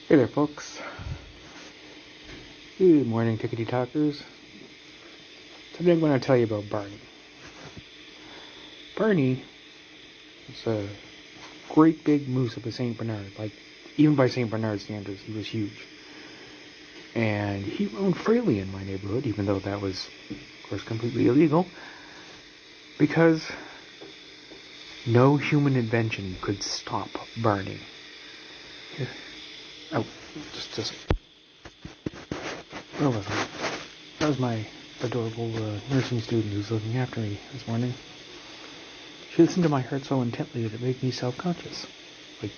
Hey there, folks. Good morning, Tickety Talkers. Today I'm going to tell you about Barney. Barney was a great big moose of a St. Bernard. Like, even by St. Bernard standards, he was huge. And he roamed freely in my neighborhood, even though that was, of course, completely illegal, because no human invention could stop Barney. Oh, just where was I? That was my adorable nursing student who's looking after me this morning. She listened to my heart so intently that it made me self-conscious. Like,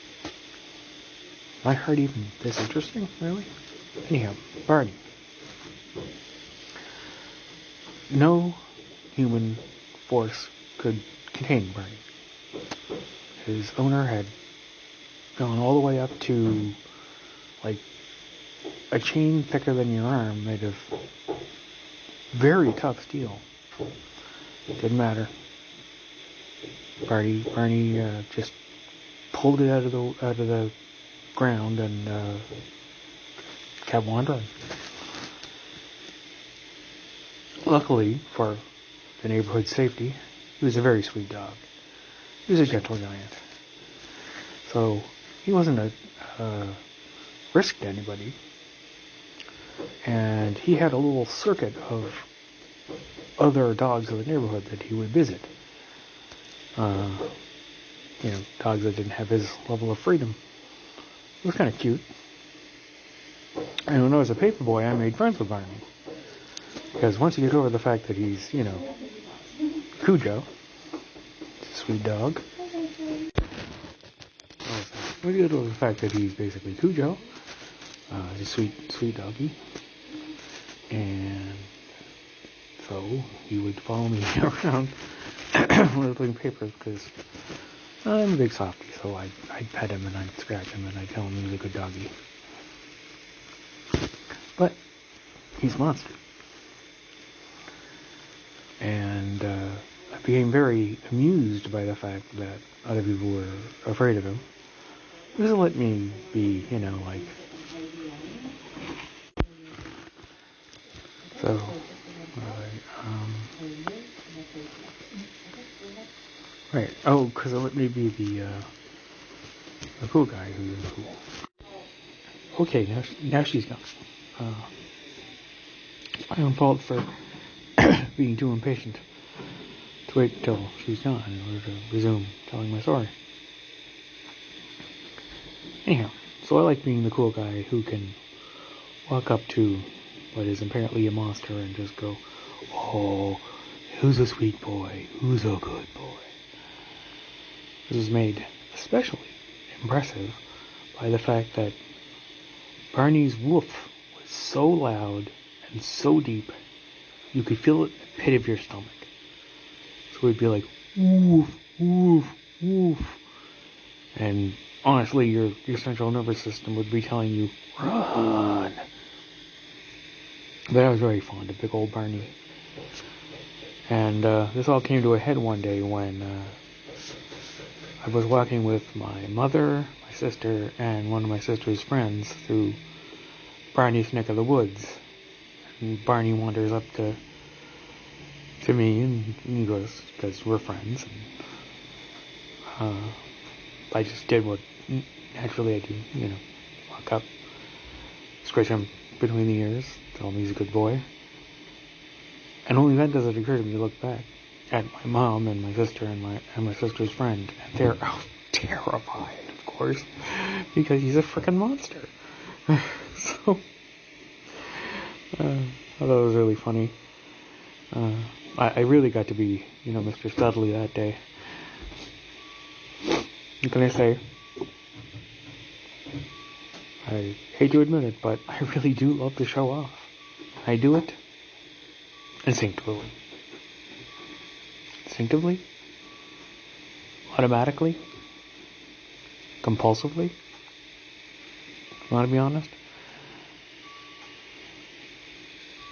my heart even this interesting, really? Anyhow, Barney. No human force could contain Barney. His owner had gone all the way up to, like, a chain thicker than your arm made of very tough steel. Didn't matter. Barney just pulled it out of the ground and kept wandering. Luckily for the neighborhood's safety, he was a very sweet dog. He was a gentle giant, so he wasn't a risk to anybody. And he had a little circuit of other dogs of the neighborhood that he would visit. Dogs that didn't have his level of freedom. It was kind of cute. And when I was a paper boy, I made friends with Barney. Because once you get over the fact that he's, Cujo, it's a sweet dog. Once you get over the fact that he's basically Cujo, he's a sweet doggy. And so he would follow me around when I was putting papers, because I'm a big softie, so I'd pet him and I'd scratch him and I'd tell him he was a good doggy. But he's a monster. And I became very amused by the fact that other people were afraid of him. Just let me be, So, right. Oh, because it let me be the cool guy who. Okay, now she's gone. It's my own fault for being too impatient to wait until she's gone in order to resume telling my story. Anyhow, so I like being the cool guy who can walk up to what is apparently a monster and just go, "Oh, who's a sweet boy? Who's a good boy?" This is made especially impressive by the fact that Barney's woof was so loud and so deep, you could feel it in the pit of your stomach. So it'd be like, woof, woof, woof. And honestly, your central nervous system would be telling you, run. But I was very fond of big old Barney. And this all came to a head one day when I was walking with my mother, my sister, and one of my sister's friends through Barney's neck of the woods. And Barney wanders up to me, and he goes, because we're friends. And I just did what naturally I do, walk up, scratch him between the ears, tell him he's a good boy. And only then does it occur to me to look back at my mom and my sister and my sister's friend, and they're terrified, of course, because he's a frickin' monster. So, I thought it was really funny. I really got to be, Mr. Studley that day. What can I say? I hate to admit it, but I really do love to show off. I do it instinctively. Instinctively? Automatically? Compulsively? Want to be honest?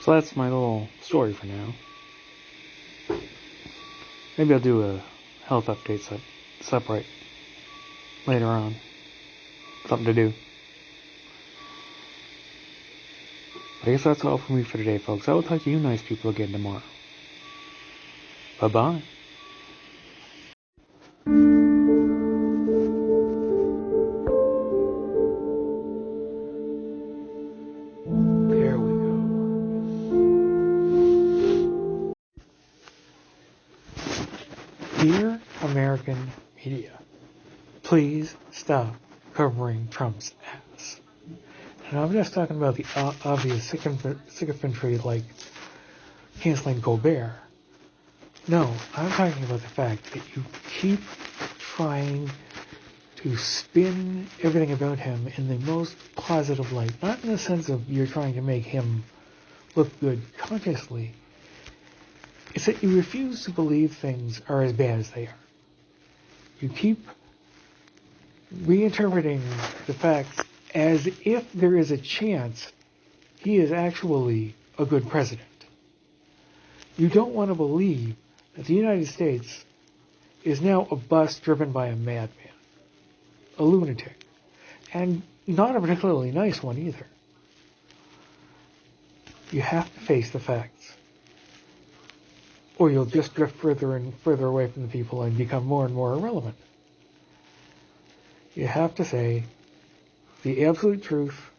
So that's my little story for now. Maybe I'll do a health update separate later on. Something to do. I guess that's all from me for today, folks. I will talk to you nice people again tomorrow. Bye-bye. There we go. Dear American media, please stop covering Trump's ass. And I'm just talking about the obvious sycophantry like canceling Colbert. No, I'm talking about the fact that you keep trying to spin everything about him in the most positive light. Not in the sense of you're trying to make him look good consciously. It's that you refuse to believe things are as bad as they are. You keep reinterpreting the facts as if there is a chance he is actually a good president. You don't want to believe that the United States is now a bus driven by a madman, a lunatic, and not a particularly nice one either. You have to face the facts, or you'll just drift further and further away from the people and become more and more irrelevant. You have to say the absolute truth,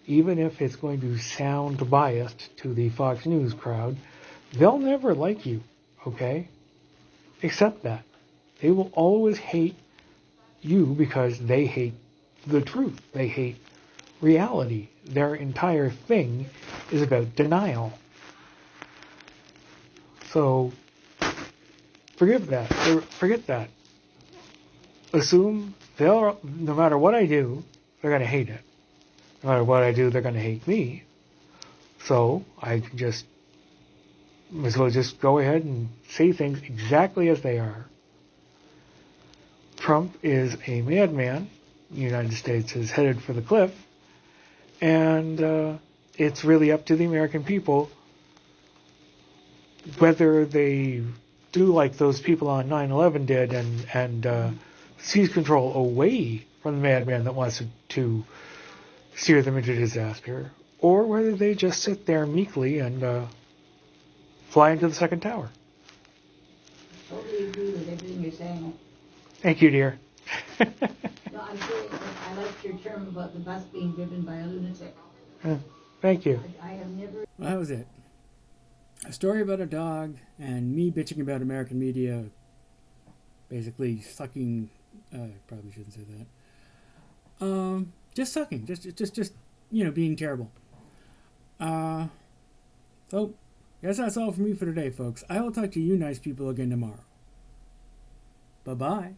even if it's going to sound biased to the Fox News crowd. They'll never like you, okay? Accept that. They will always hate you because they hate the truth. They hate reality. Their entire thing is about denial. So, forget that. Assume no matter what I do, they're going to hate it. No matter what I do, they're going to hate me. So, I can might as well just go ahead and say things exactly as they are. Trump is a madman. The United States is headed for the cliff. And it's really up to the American people whether they do like those people on 9/11 did and seize control away from the madman that wants to steer them into disaster, or whether they just sit there meekly and fly into the second tower. I totally agree with everything you're saying. Thank you, dear. No, I'm saying I liked your term about the bus being driven by a lunatic. Thank you. I have never... Well, that was it. A story about a dog and me bitching about American media basically sucking... probably shouldn't say that. Just sucking. Just being terrible. So, guess that's all from me for today, folks. I will talk to you nice people again tomorrow. Bye-bye.